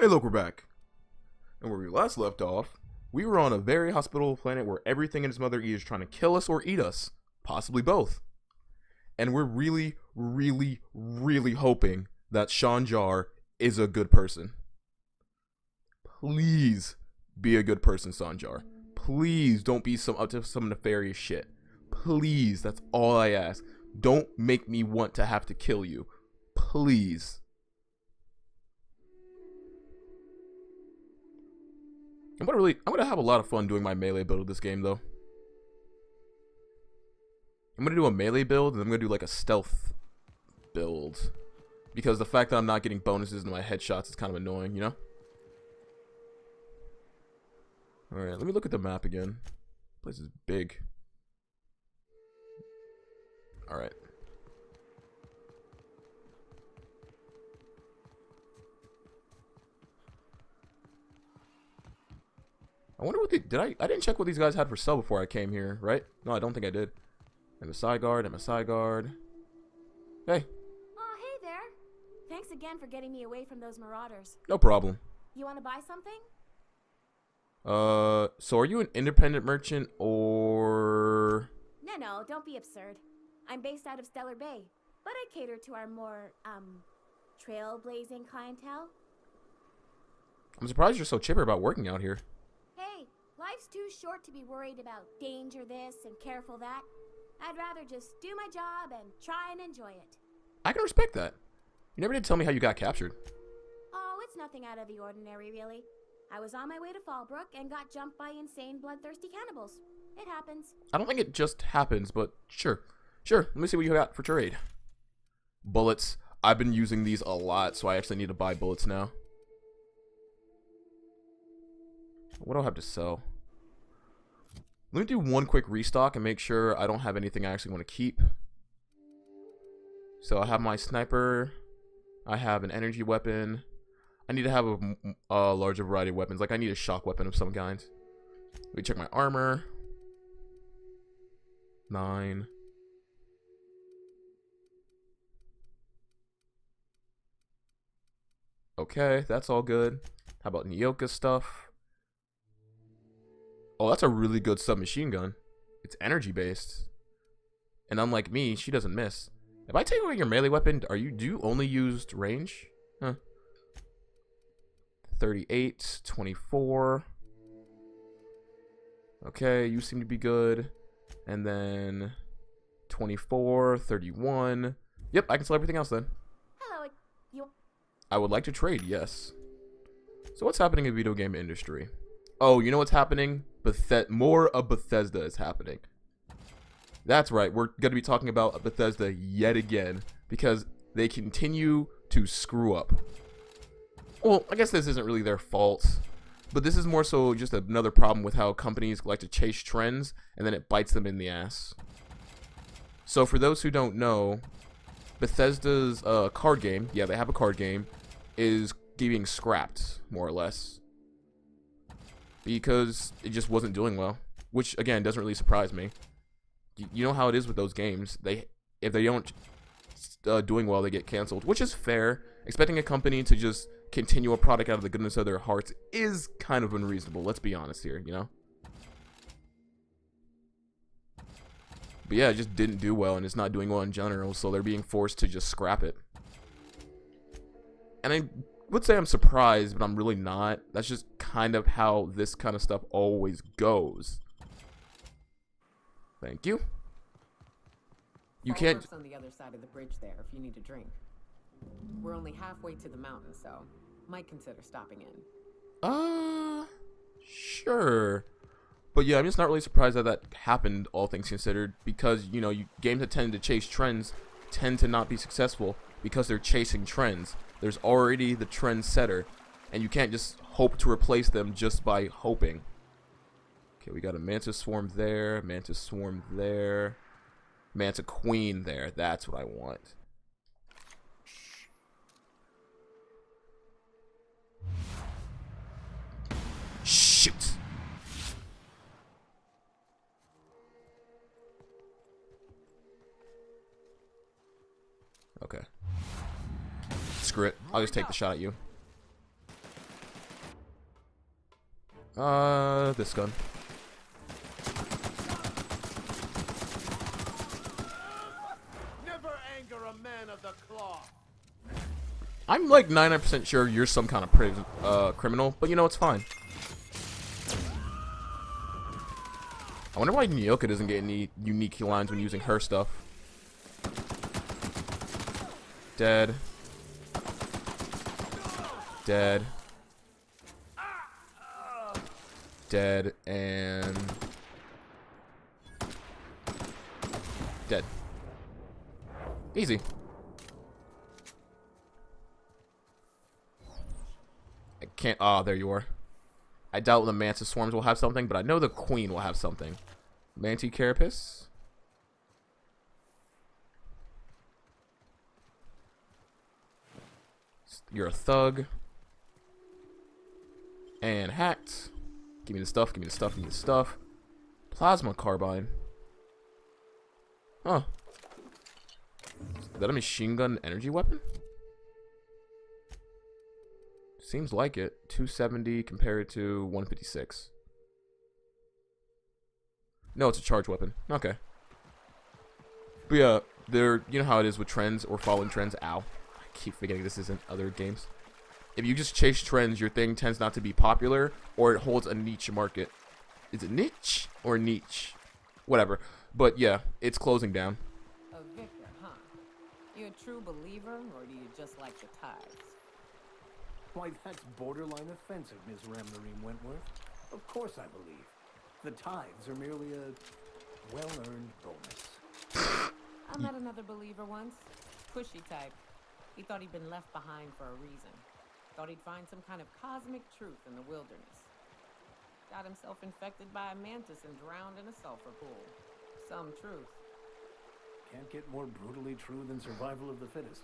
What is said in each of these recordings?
Hey, look, we're back. And where we last left off, we were on a very hospitable planet where everything in its mother E is trying to kill us or eat us. Possibly both. And we're really, really, really hoping that Shanjar is a good person. Please be a good person, Sanjar. Please don't be up to some nefarious shit. Please, that's all I ask. Don't make me want to have to kill you. Please. I'm gonna have a lot of fun doing my melee build of this game, though. I'm gonna do a melee build, and I'm gonna do like a stealth build, because the fact that I'm not getting bonuses in my headshots is kind of annoying, you know? Alright, let me look at the map again. This place is big. Alright. I wonder what I didn't check what these guys had for sale before I came here, right? No, I don't think I did. MSI guard. Hey. Oh, hey there. Thanks again for getting me away from those marauders. No problem. You want to buy something? So are you an independent merchant or... No, don't be absurd. I'm based out of Stellar Bay, but I cater to our more, trailblazing clientele. I'm surprised you're so chipper about working out here. Hey, life's too short to be worried about danger this and careful that. I'd rather just do my job and try and enjoy it. I can respect that. You never did tell me how you got captured. Oh, it's nothing out of the ordinary, really. I was on my way to Fallbrook and got jumped by insane, bloodthirsty cannibals. It happens. I don't think it just happens, but sure. Sure, let me see what you got for trade. Bullets. I've been using these a lot, so I actually need to buy bullets now. What do I have to sell? Let me do one quick restock and make sure I don't have anything I actually want to keep. So I have my sniper. I have an energy weapon. I need to have a larger variety of weapons. Like I need a shock weapon of some kind. Let me check my armor. 9. Okay, that's all good. How about Nyoka stuff? Oh, that's a really good submachine gun. It's energy based. And unlike me, she doesn't miss. If I take away your melee weapon, do you only used range? Huh. 38, 24. Okay, you seem to be good. And then 24, 31. Yep, I can sell everything else then. Hello, I would like to trade, yes. So what's happening in the video game industry? Oh, you know what's happening? More of Bethesda is happening. That's right, we're going to be talking about Bethesda yet again, because they continue to screw up. Well, I guess this isn't really their fault, but this is more so just another problem with how companies like to chase trends, and then it bites them in the ass. So for those who don't know, Bethesda's card game, yeah, they have a card game, is being scrapped, more or less. Because it just wasn't doing well, which again doesn't really surprise me. You know how it is with those games. If they don't doing well, they get canceled, which is fair. Expecting a company to just continue a product out of the goodness of their hearts is kind of unreasonable. Let's be honest here, you know. But yeah, it just didn't do well, and it's not doing well in general, so they're being forced to just scrap it. And I would say I'm surprised, but I'm really not. That's just kind of how this kind of stuff always goes. Thank you. You can't... on the other side of the bridge there if you need a drink. We're only halfway to the mountain, so might consider stopping in. Sure. But yeah, I'm just not really surprised that that happened, all things considered, because, you know, games that tend to chase trends tend to not be successful because they're chasing trends. There's already the trend setter, and you can't just hope to replace them just by hoping. Okay, we got a Mantis Swarm there, Mantis Swarm there, Manta Queen there. That's what I want. Shoot! Okay. Screw it. I'll just take the shot at you. This gun. Never anger a man of the cloth. I'm like 99% sure you're some kind of criminal, but you know, it's fine. I wonder why Nyoka doesn't get any unique lines when using her stuff. Dead. Dead. Dead and dead. Easy. I can't. Ah, there you are. I doubt the Mantis Swarms will have something, but I know the Queen will have something. Manti Carapace. You're a thug. And hacked. Give me the stuff, give me the stuff, give me the stuff. Plasma Carbine. Huh. Is that a machine gun energy weapon? Seems like it. 270 compared to 156. No, it's a charge weapon. Okay. But yeah, you know how it is with trends or following trends. Ow. I keep forgetting this isn't other games. If you just chase trends, your thing tends not to be popular, or it holds a niche market. Is it niche or niche? Whatever. But yeah, it's closing down. A vicar, huh? You a true believer, or do you just like the tithes? Why, that's borderline offensive, Ms. Ramlarine Wentworth. Of course I believe. The tithes are merely a well-earned bonus. I met another believer once. Pushy type. He thought he'd been left behind for a reason. Thought he'd find some kind of cosmic truth in the wilderness. Got himself infected by a mantis and drowned in a sulfur pool. Some truth. Can't get more brutally true than survival of the fittest.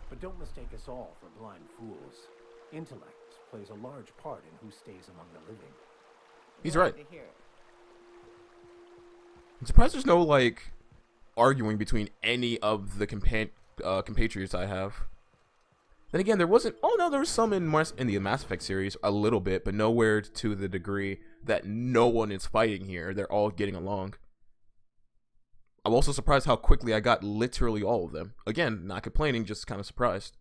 But don't mistake us all for blind fools. Intellect plays a large part in who stays among the living. He's Glad right. to hear it. I'm surprised there's no, like, arguing between any of the compatriots I have. Then again, there wasn't... Oh, no, there was some in the Mass Effect series, a little bit, but nowhere to the degree that no one is fighting here. They're all getting along. I'm also surprised how quickly I got literally all of them. Again, not complaining, just kind of surprised.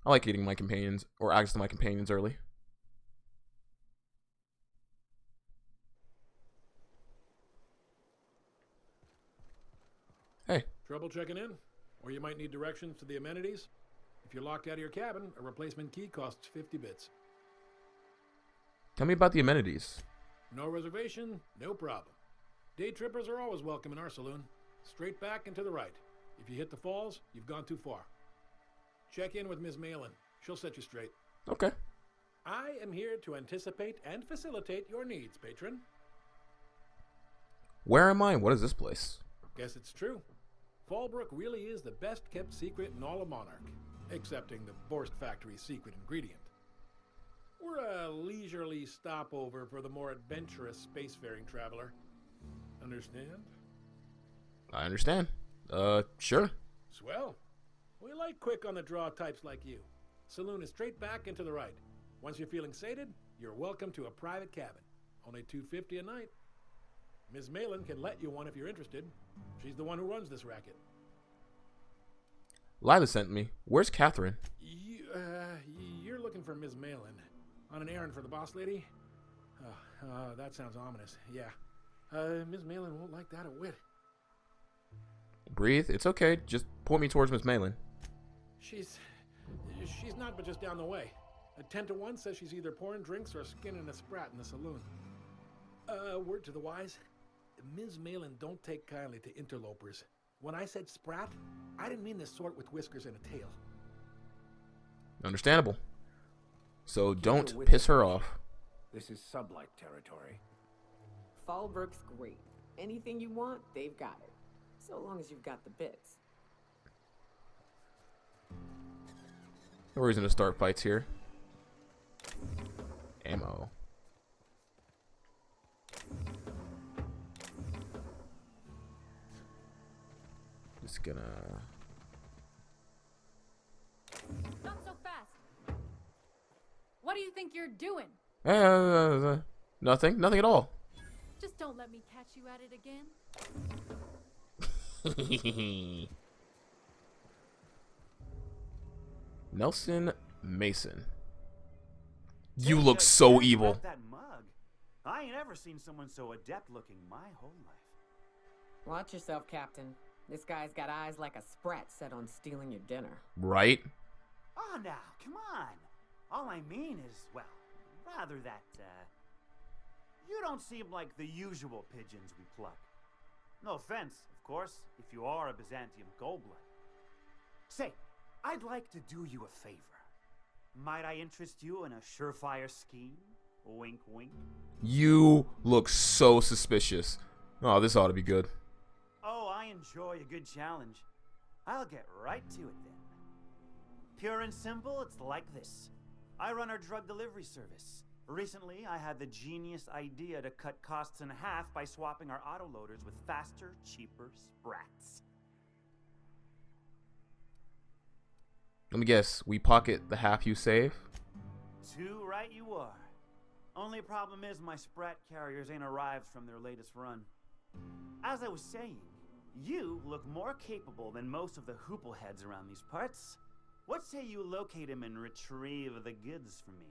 I like getting my companions, or access to my companions early. Hey. Trouble checking in? Or you might need directions to the amenities? If you're locked out of your cabin, a replacement key costs 50 bits. Tell me about the amenities. No reservation, no problem. Day trippers are always welcome in our saloon. Straight back and to the right. If you hit the falls, you've gone too far. Check in with Ms. Malin. She'll set you straight. Okay. I am here to anticipate and facilitate your needs, patron. Where am I? What is this place? Guess it's true. Fallbrook really is the best kept secret in all of Monarch, excepting the Borst Factory's secret ingredient. We're a leisurely stopover for the more adventurous spacefaring traveler. Understand? I understand. Sure. Swell. We like quick on the draw types like you. Saloon is straight back and to the right. Once you're feeling sated, you're welcome to a private cabin. Only $250 a night. Ms. Malin can let you one if you're interested. She's the one who runs this racket. Lila sent me. Where's Catherine? You're looking for Ms. Malin. On an errand for the boss lady? That sounds ominous. Yeah. Ms. Malin won't like that a whit. Breathe. It's okay. Just point me towards Miss Malin. She's not but just down the way. A 10 to 1 says she's either pouring drinks or skinning a sprat in the saloon. Word to the wise. Ms. Malin don't take kindly to interlopers. When I said sprat, I didn't mean the sort with whiskers and a tail. Understandable. So don't piss her off. This is sublight territory. Fallbrook's great. Anything you want, they've got it. So long as you've got the bits. No reason to start fights here. Ammo. Just gonna... Not so fast. What do you think you're doing? Nothing. Nothing at all. Just don't let me catch you at it again. Nelson Mason. You look so evil. That mug. I ain't ever seen someone so adept looking my whole life. Watch yourself, Captain. This guy's got eyes like a sprat set on stealing your dinner. Right? Oh, now, come on. All I mean is, well, rather that, you don't seem like the usual pigeons we pluck. No offense, of course, if you are a Byzantium goldblood. Say, I'd like to do you a favor. Might I interest you in a surefire scheme? Wink, wink. You look so suspicious. Oh, this ought to be good. Oh, I enjoy a good challenge. I'll get right to it then. Pure and simple, it's like this. I run our drug delivery service. Recently, I had the genius idea to cut costs in half by swapping our autoloaders with faster, cheaper sprats. Let me guess. We pocket the half you save? Too right you are. Only problem is my sprat carriers ain't arrived from their latest run. As I was saying, you look more capable than most of the hoople heads around these parts. What say you locate him and retrieve the goods for me?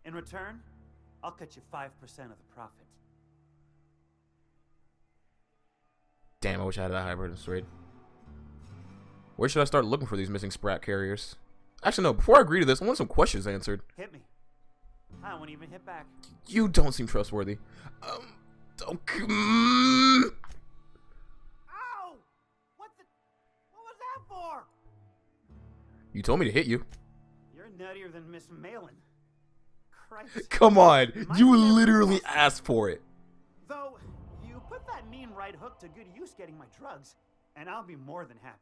In return, I'll cut you 5% of the profit. Damn, I wish I had that hybrid trade. Where should I start looking for these missing sprat carriers? Actually, no. Before I agree to this, I want some questions answered. Hit me. I won't even hit back. You don't seem trustworthy. Don't. Ow! What was that for? You told me to hit you. You're nuttier than Miss Malin. Christ. Come on. My You never literally was. asked for it. Though, you put that mean right hook to good use getting my drugs, and I'll be more than happy.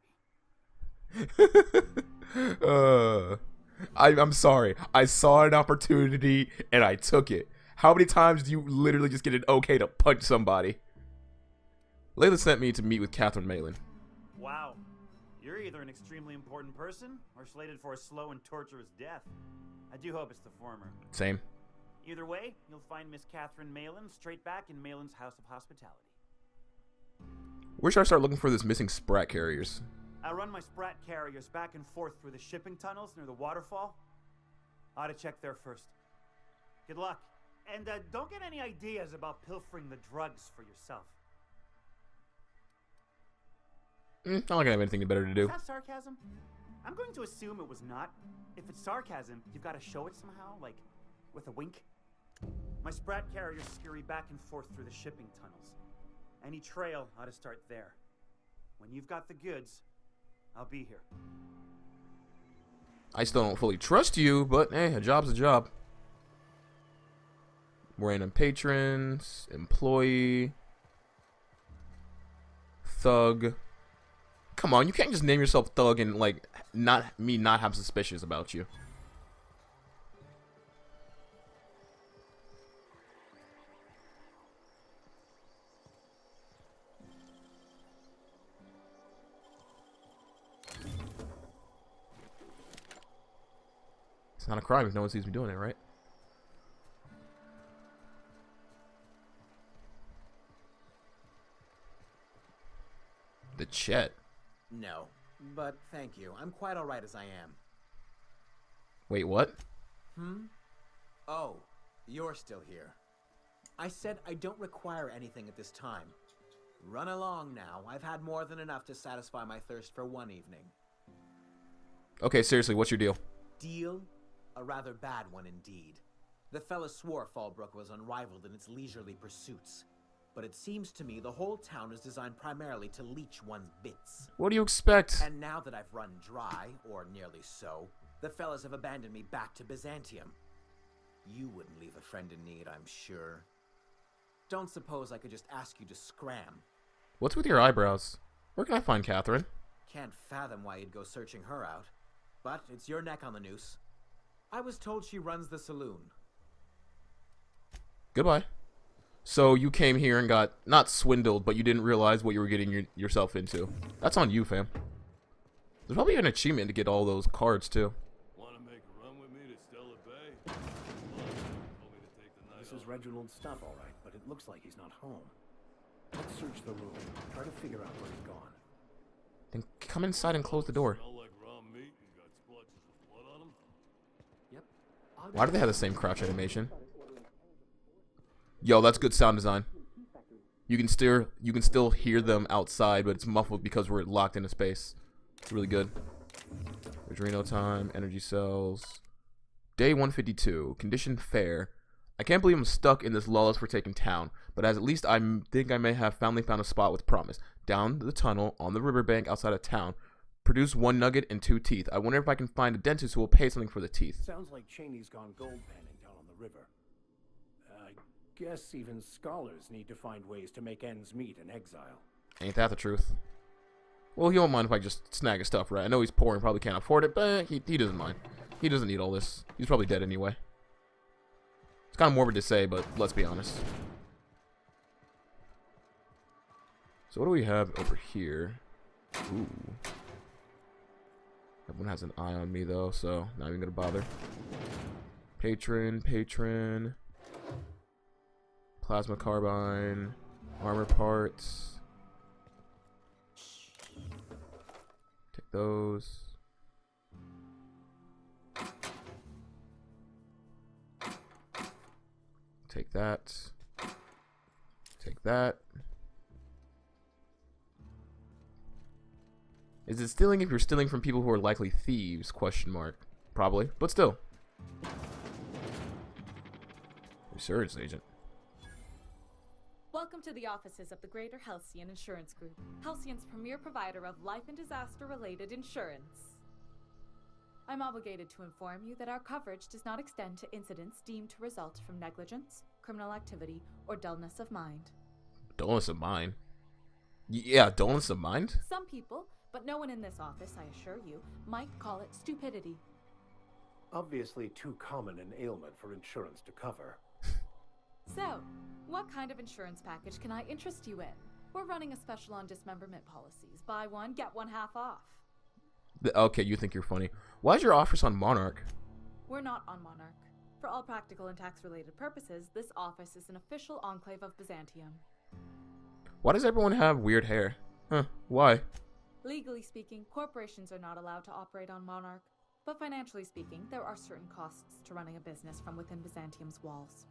I'm sorry. I saw an opportunity and I took it. How many times do you literally just get an okay to punch somebody? Layla sent me to meet with Catherine Malin. Wow. You're either an extremely important person or slated for a slow and torturous death. I do hope it's the former. Same. Either way, you'll find Miss Catherine Malin straight back in Malin's House of Hospitality. Where should I start looking for this missing sprat carriers? I run my sprat carriers back and forth through the shipping tunnels near the waterfall. Ought to check there first. Good luck. And don't get any ideas about pilfering the drugs for yourself. Not like I have anything better to do. Is that sarcasm? I'm going to assume it was not. If it's sarcasm, you've got to show it somehow, like with a wink. My sprat carriers scurry back and forth through the shipping tunnels. Any trail ought to start there. When you've got the goods, I'll be here. I still don't fully trust you, but hey, a job's a job. Random patrons, employee, thug. Come on, you can't just name yourself thug and like not have suspicions about you. It's not a crime if no one sees me doing it, right? The Chet. No, but thank you. I'm quite alright as I am. Wait, what? Oh, you're still here. I said I don't require anything at this time. Run along now. I've had more than enough to satisfy my thirst for one evening. Okay, seriously, what's your deal? Deal? A rather bad one indeed. The fella swore Fallbrook was unrivaled in its leisurely pursuits. But it seems to me the whole town is designed primarily to leech one's bits. What do you expect? And now that I've run dry, or nearly so, the fellas have abandoned me back to Byzantium. You wouldn't leave a friend in need, I'm sure. Don't suppose I could just ask you to scram. What's with your eyebrows? Where can I find Catherine? Can't fathom why you'd go searching her out. But it's your neck on the noose. I was told she runs the saloon. Goodbye. So you came here and got, not swindled, but you didn't realize what you were getting yourself into. That's on you, fam. There's probably an achievement to get all those cards, too. Want to make a run with me to Stella Bay? This is Reginald's stuff, all right, but it looks like he's not home. Let's search the room. Try to figure out where he's gone. Then come inside and close the door. Why do they have the same crouch animation? Yo, that's good sound design. You can still hear them outside, but it's muffled because we're locked into space. It's really good. Adreno time, energy cells. Day 152. Condition fair. I can't believe I'm stuck in this lawless forsaken town, but at least I think I may have finally found a spot with promise. Down the tunnel on the riverbank outside of town. Produce 1 nugget and 2 teeth. I wonder if I can find a dentist who will pay something for the teeth. Sounds like Cheney's gone gold panning down on the river. I guess even scholars need to find ways to make ends meet in exile. Ain't that the truth? Well, he won't mind if I just snag his stuff, right? I know he's poor and probably can't afford it, but he doesn't mind. He doesn't need all this. He's probably dead anyway. It's kind of morbid to say, but let's be honest. So what do we have over here? Ooh. Everyone has an eye on me, though, so not even gonna bother. Patron. Plasma carbine. Armor parts. Take those. Take that. Take that. Is it stealing if you're stealing from people who are likely thieves? Question mark. Probably, but still. Research agent. Welcome to the offices of the Greater Halcyon Insurance Group, Halcyon's premier provider of life and disaster-related insurance. I'm obligated to inform you that our coverage does not extend to incidents deemed to result from negligence, criminal activity, or dullness of mind. Dullness of mind? Yeah, dullness of mind? Some people, but no one in this office, I assure you, might call it stupidity. Obviously too common an ailment for insurance to cover. So, what kind of insurance package can I interest you in? We're running a special on dismemberment policies. Buy one, get one half off. Okay, you think you're funny. Why is your office on Monarch? We're not on Monarch. For all practical and tax-related purposes, this office is an official enclave of Byzantium. Why does everyone have weird hair? Huh, why? Legally speaking, corporations are not allowed to operate on Monarch. But financially speaking, there are certain costs to running a business from within Byzantium's walls.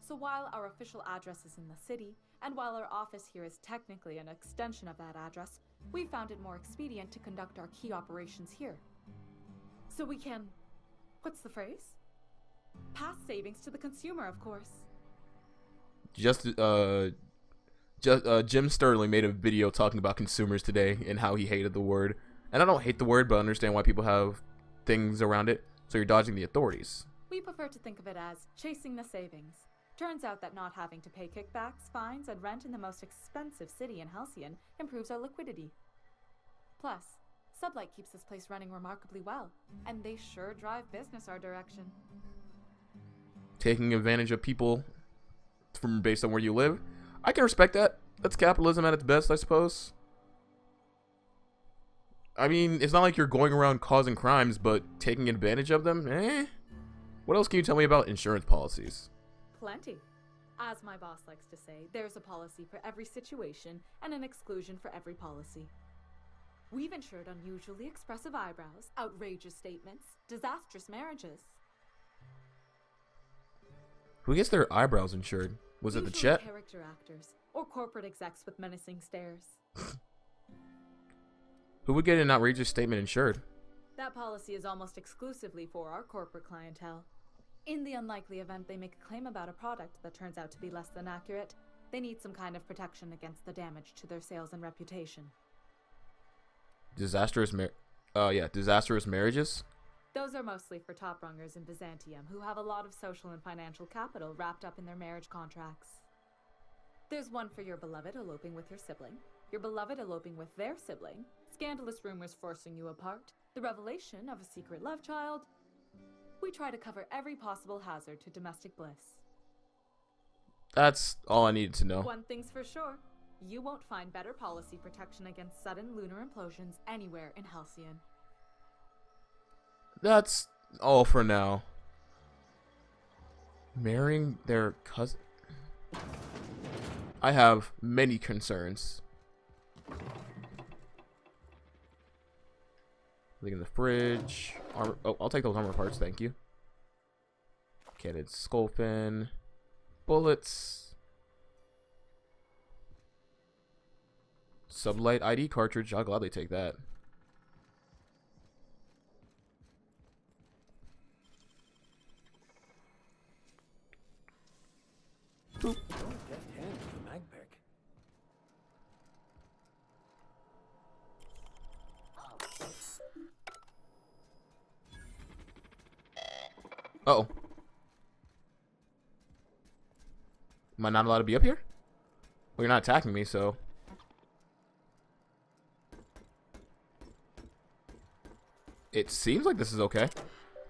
So while our official address is in the city, and while our office here is technically an extension of that address, we found it more expedient to conduct our key operations here. So we can... what's the phrase? Pass savings to the consumer, of course. Jim Sterling made a video talking about consumers today and how he hated the word. And I don't hate the word, but I understand why people have things around it. So you're dodging the authorities. We prefer to think of it as chasing the savings. Turns out that not having to pay kickbacks, fines, and rent in the most expensive city in Halcyon improves our liquidity. Plus, Sublight keeps this place running remarkably well, and they sure drive business our direction. Taking advantage of people from based on where you live? I can respect that. That's capitalism at its best, I suppose. I mean, it's not like you're going around causing crimes, but taking advantage of them? Eh? What else can you tell me about insurance policies? Plenty. As my boss likes to say, there's a policy for every situation and an exclusion for every policy. We've insured unusually expressive eyebrows, outrageous statements, disastrous marriages. Who gets their eyebrows insured? Was it the Usually Chet? character actors, or corporate execs with menacing stares. Who would get an outrageous statement insured? That policy is almost exclusively for our corporate clientele. In the unlikely event they make a claim about a product that turns out to be less than accurate, they need some kind of protection against the damage to their sales and reputation. Disastrous marriages? Those are mostly for top rungers in Byzantium who have a lot of social and financial capital wrapped up in their marriage contracts. There's one for your beloved eloping with your sibling, your beloved eloping with their sibling, scandalous rumors forcing you apart, the revelation of a secret love child. We try to cover every possible hazard to domestic bliss. That's all I needed to know. One thing's for sure, you won't find better policy protection against sudden lunar implosions anywhere in Halcyon. That's all for now. Marrying their cousin. I have many concerns. Look in the fridge. Armor. Oh, I'll take those armor parts. Thank you. Cannon skull fin. Bullets. Sublight ID cartridge. I'll gladly take that. Boop. Oh, deft hand with the mag pick. Uh-oh. Am I not allowed to be up here? Well, you're not attacking me, so... It seems like this is okay.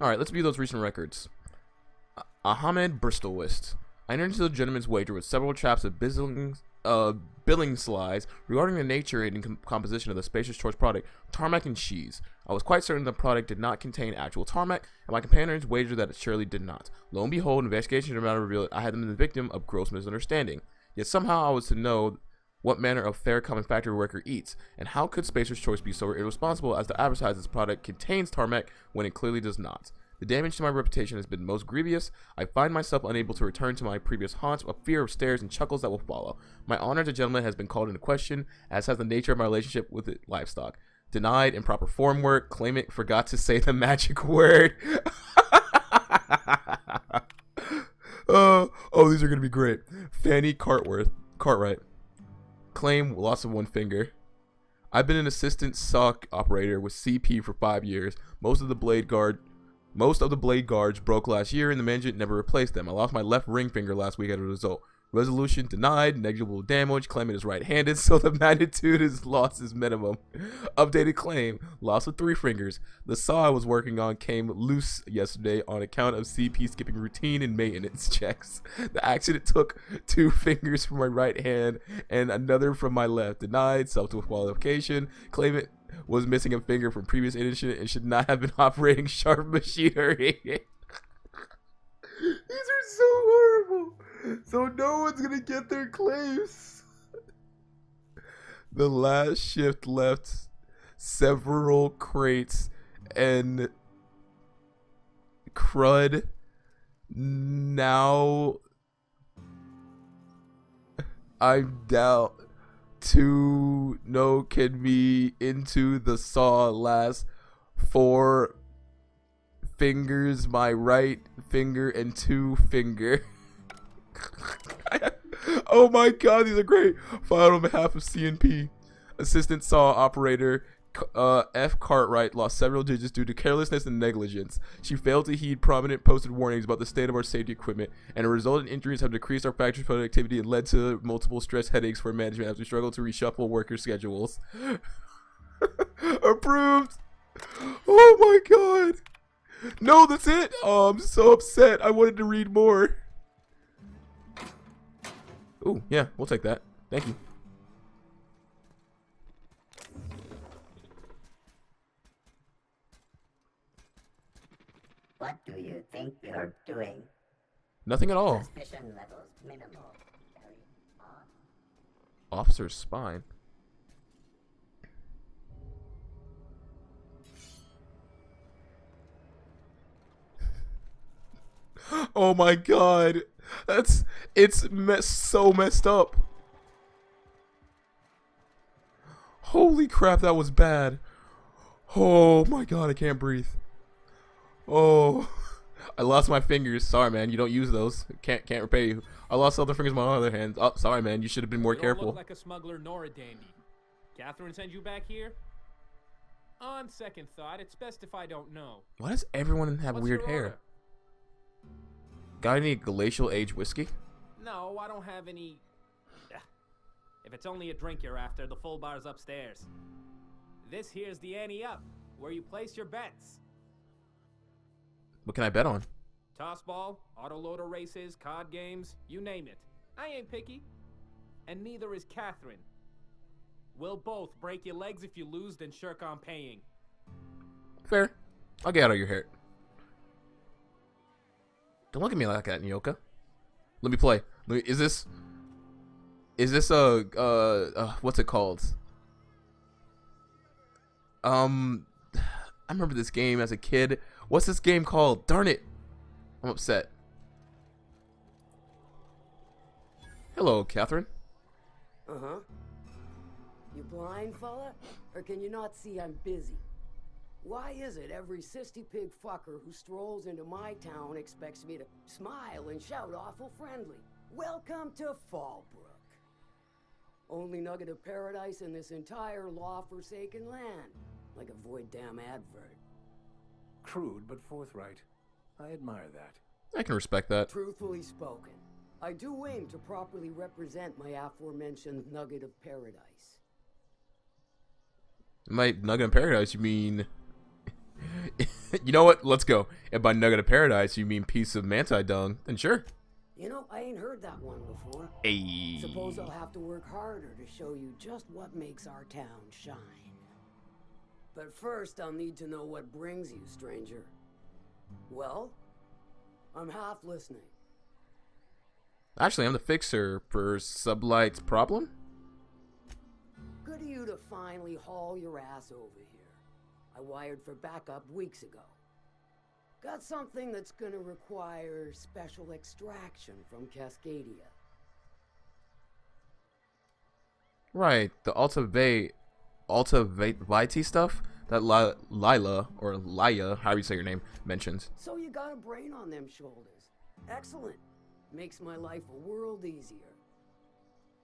Alright, let's view those recent records. Ahmed Bristolwist. I entered into the gentleman's wager with several chaps of billing slides regarding the nature and composition of the spacious choice product, tarmac and cheese. I was quite certain the product did not contain actual tarmac, and my companions wagered that it surely did not. Lo and behold, investigation of the matter revealed I had been the victim of gross misunderstanding. Yet somehow I was to know what manner of fair common factory worker eats, and how could Spacer's Choice be so irresponsible as to advertise this product contains tarmac when it clearly does not? The damage to my reputation has been most grievous. I find myself unable to return to my previous haunts, a fear of stares and chuckles that will follow. My honor as a gentleman has been called into question, as has the nature of my relationship with the livestock. Denied improper form work, claimant forgot to say the magic word. Oh, these are going to be great. Fanny Cartwright. Claim loss of one finger. I've been an assistant SOC operator with CP for 5 years. Most of the blade guards broke last year and the management never replaced them. I lost my left ring finger last week as a result. Resolution denied, negligible damage, claimant is right-handed, so the magnitude is loss is minimum. Updated claim, loss of 3 fingers. The saw I was working on came loose yesterday on account of CP skipping routine and maintenance checks. The accident took 2 fingers from my right hand and another from my left. Denied, self-disqualification. Claimant was missing a finger from previous incident and should not have been operating sharp machinery. These are so horrible. So no one's gonna get their claims. The last shift left several crates and crud. Now I'm down to no can be into the saw last 4 fingers, my right finger and 2 finger. Oh my god, these are great. Filed on behalf of CNP. Assistant saw operator F. Cartwright lost several digits due to carelessness and negligence. She failed to heed prominent posted warnings about the state of our safety equipment, and the resultant injuries have decreased our factory's productivity and led to multiple stress headaches for management as we struggle to reshuffle worker schedules. Approved. Oh my god. No, that's it. Oh, I'm so upset. I wanted to read more. Ooh, yeah, we'll take that. Thank you. What do you think you're doing? Nothing at all. Suspicion levels minimal. Very odd. Officer's spine. Oh my god. So messed up. Holy crap, that was bad. Oh my god, I can't breathe. Oh, I lost my fingers. Sorry, man. You don't use those. Can't repay you. I lost other fingers in my other hand. Oh, sorry, man. You should have been more careful. You don't look like a smuggler nor a dandy. Catherine sent you back here? On second thought, it's best if I don't know. Why does everyone have What's weird your hair? order? Got any glacial age whiskey? No, I don't have any. If it's only a drink you're after, the full bar's upstairs. This here's the ante up, where you place your bets. What can I bet on? Toss ball, autoloader races, card games, you name it. I ain't picky. And neither is Catherine. We'll both break your legs if you lose, then shirk on paying. Fair. I'll get out of your hair. Don't look at me like that, Nyoka. Let me play. Is this what's it called? I remember this game as a kid. What's this game called? Darn it. I'm upset. Hello, Catherine. Uh-huh. You blind, fella? Or can you not see I'm busy? Why is it every sissy pig fucker who strolls into my town expects me to smile and shout awful friendly? Welcome to Fallbrook. Only nugget of paradise in this entire law-forsaken land. Like a void damn advert. Crude but forthright. I admire that. I can respect that. Truthfully spoken, I do aim to properly represent my aforementioned nugget of paradise. My nugget of paradise, you mean... You know what? Let's go. And by nugget of paradise, you mean piece of manti dung, then sure. You know, I ain't heard that one before. Ayy. Suppose I'll have to work harder to show you just what makes our town shine. But first, I'll need to know what brings you, stranger. Well, I'm half listening. Actually, I'm the fixer for Sublight's problem. Good of you to finally haul your ass over here. I wired for backup weeks ago. Got something that's gonna require special extraction from Cascadia. Right, the Alta Vitae stuff that Lila, or Laya, however you say your name, mentioned. So you got a brain on them shoulders. Excellent. Makes my life a world easier.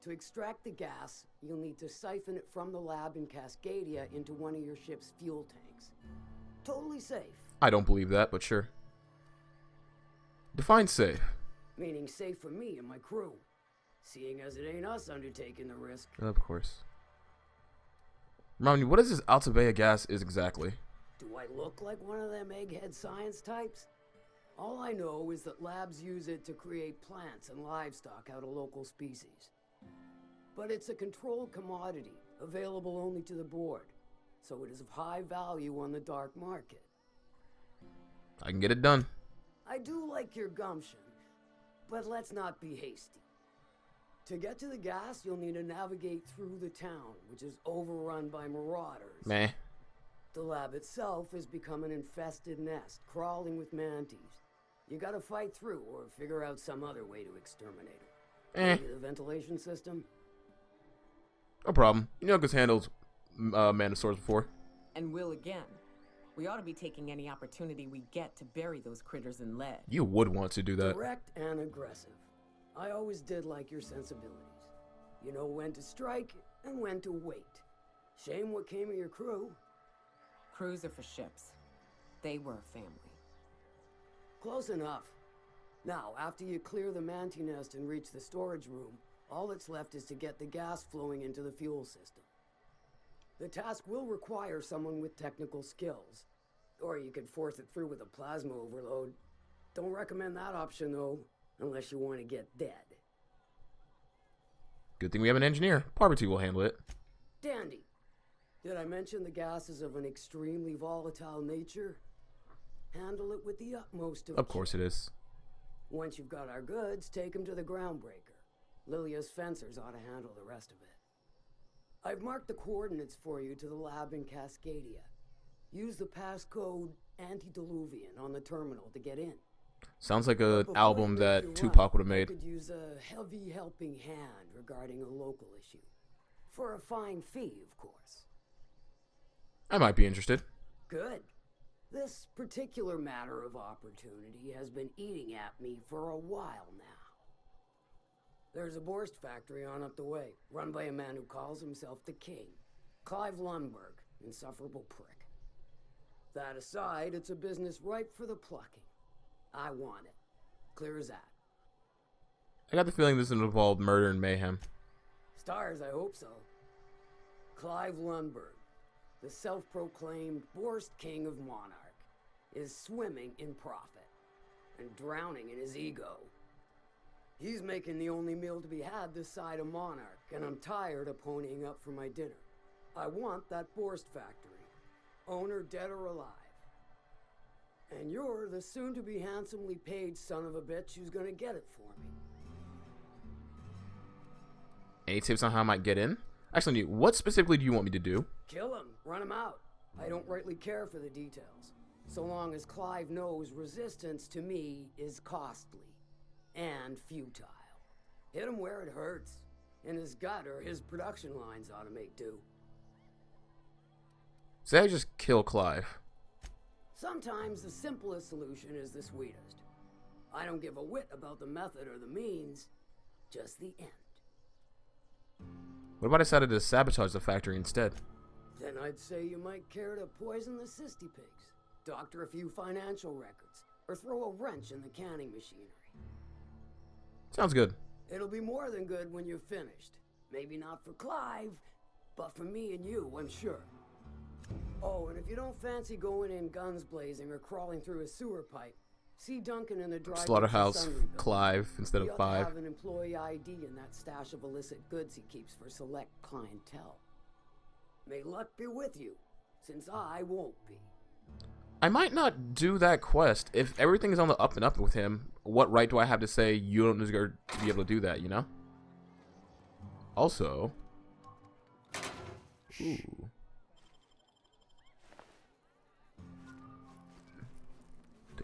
To extract the gas, you'll need to siphon it from the lab in Cascadia into one of your ship's fuel tanks. Totally safe. I don't believe that, but sure. Define safe. Meaning safe for me and my crew. Seeing as it ain't us undertaking the risk. Of course. Remind me, what is this Altabea gas is exactly? Do I look like one of them egghead science types? All I know is that labs use it to create plants and livestock out of local species. But it's a controlled commodity, available only to the board, so it is of high value on the dark market. I can get it done. I do like your gumption, but let's not be hasty. To get to the gas, you'll need to navigate through the town, which is overrun by marauders. Meh. The lab itself has become an infested nest, crawling with mantis. You gotta fight through, or figure out some other way to exterminate them. Maybe the ventilation system? No problem. Nyoka's handled Manosaurs before. And will again. We ought to be taking any opportunity we get to bury those critters in lead. You would want to do that. Direct and aggressive. I always did like your sensibilities. You know when to strike and when to wait. Shame what came of your crew. Crews are for ships. They were a family. Close enough. Now, after you clear the manti nest and reach the storage room, all that's left is to get the gas flowing into the fuel system. The task will require someone with technical skills. Or you could force it through with a plasma overload. Don't recommend that option, though, unless you want to get dead. Good thing we have an engineer. Parvati will handle it. Dandy. Did I mention the gas is of an extremely volatile nature? Handle it with the utmost Of course it is. Once you've got our goods, take them to the groundbreaker. Lilia's fencers ought to handle the rest of it. I've marked the coordinates for you to the lab in Cascadia. Use the passcode Antediluvian on the terminal to get in. Sounds like an Before album you that make your Tupac would have run, I made. could use a heavy helping hand regarding a local issue. For a fine fee, of course. I might be interested. Good. This particular matter of opportunity has been eating at me for a while now. There's a Borst factory on up the way, run by a man who calls himself the King. Clive Lundberg, insufferable prick. That aside, it's a business ripe for the plucking. I want it. Clear as that. I got the feeling this would involve murder and mayhem. Stars, I hope so. Clive Lundberg, the self-proclaimed Borst King of Monarch, is swimming in profit and drowning in his ego. He's making the only meal to be had this side of Monarch, and I'm tired of ponying up for my dinner. I want that Borst factory, owner dead or alive. And you're the soon-to-be handsomely paid son of a bitch who's gonna get it for me. Any tips on how I might get in? Actually, what specifically do you want me to do? Kill him. Run him out. I don't rightly care for the details. So long as Clive knows resistance to me is costly and futile. Hit him where it hurts. In his gut, or his production lines ought to make do. Say I just kill Clive. Sometimes the simplest solution is the sweetest. I don't give a whit about the method or the means, just the end. What about I decided to sabotage the factory instead? Then I'd say you might care to poison the cysty pigs, doctor a few financial records, or throw a wrench in the canning machinery. Sounds good. It'll be more than good when you're finished. Maybe not for Clive, but for me and you, I'm sure. Oh, and if you don't fancy going in guns blazing or crawling through a sewer pipe, see Duncan in the drive. Slaughterhouse Clive instead of 5. He ought to have an employee ID in that stash of illicit goods he keeps for select clientele. May luck be with you, since I won't be. I might not do that quest. If everything is on the up and up with him, what right do I have to say you don't deserve to be able to do that, you know? Also... Ooh.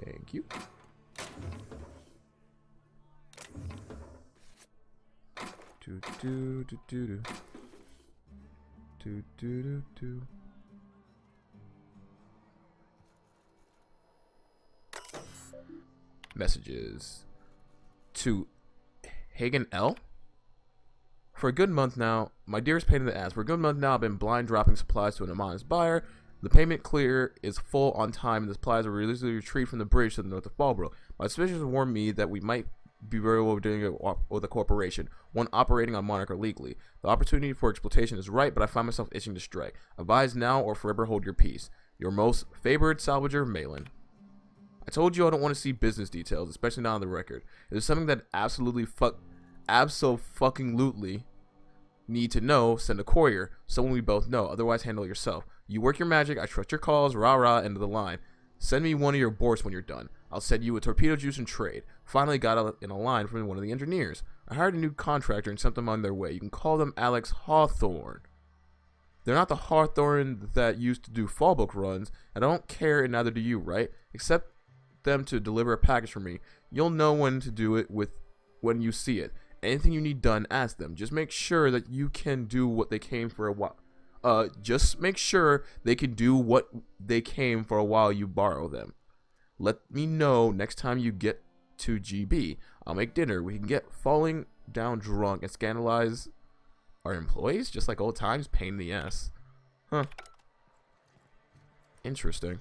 Thank you. Do do do do do. Do do do do. Messages to Hagen L. For a good month now, my dearest pain in the ass. For a good month now, I've been blind dropping supplies to an anonymous buyer. The payment clear is full on time, and the supplies are religiously retrieved from the bridge to the north of Fallbrook. My suspicions warn me that we might be very well doing it with a corporation, one operating on Monarch illegally. The opportunity for exploitation is right, but I find myself itching to strike. Advise now or forever hold your peace. Your most favored salvager, Malin. I told you I don't want to see business details, especially not on the record. If there's something that absolutely need to know, send a courier, someone we both know, otherwise handle it yourself. You work your magic, I trust your calls, rah-rah, end of the line. Send me one of your boards when you're done. I'll send you a torpedo juice and trade. Finally got in a line from one of the engineers. I hired a new contractor and sent them on their way. You can call them Alex Hawthorne. They're not the Hawthorne that used to do Fallbook runs, and I don't care, and neither do you, right? Except them to deliver a package for me. You'll know when to do it when you see it. Anything you need done, ask them. Just make sure that you can do what they came for a while. Just make sure they can do what they came for a while you borrow them. Let me know next time you get to GB. I'll make dinner. We can get falling down drunk and scandalize our employees, just like old times. Pain in the ass. Huh. Interesting.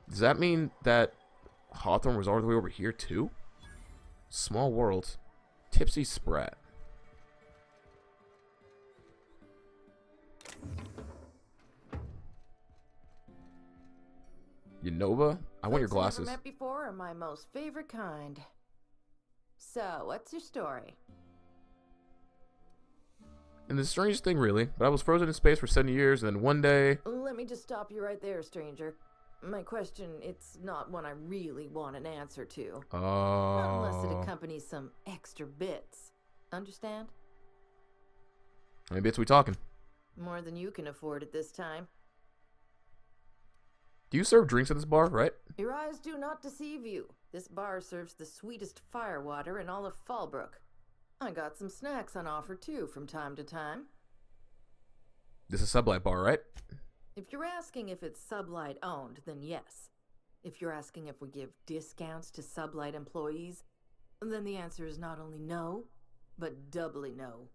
Does that mean that Hawthorne was all the way over here too? Small world. Tipsy Sprat. Unova? I want your glasses. Never met before are my most favorite kind. So, what's your story? And the strangest thing, really, but I was frozen in space for 70 years, and then one day... Let me just stop you right there, stranger. My question, it's not one I really want an answer to. Not unless it accompanies some extra bits. Understand? How many bits are we talking? More than you can afford at this time. Do you serve drinks at this bar, right? Your eyes do not deceive you. This bar serves the sweetest firewater in all of Fallbrook. I got some snacks on offer, too, from time to time. This is a Sublight bar, right? If you're asking if it's Sublight owned, then yes. If you're asking if we give discounts to Sublight employees, then the answer is not only no, but doubly no.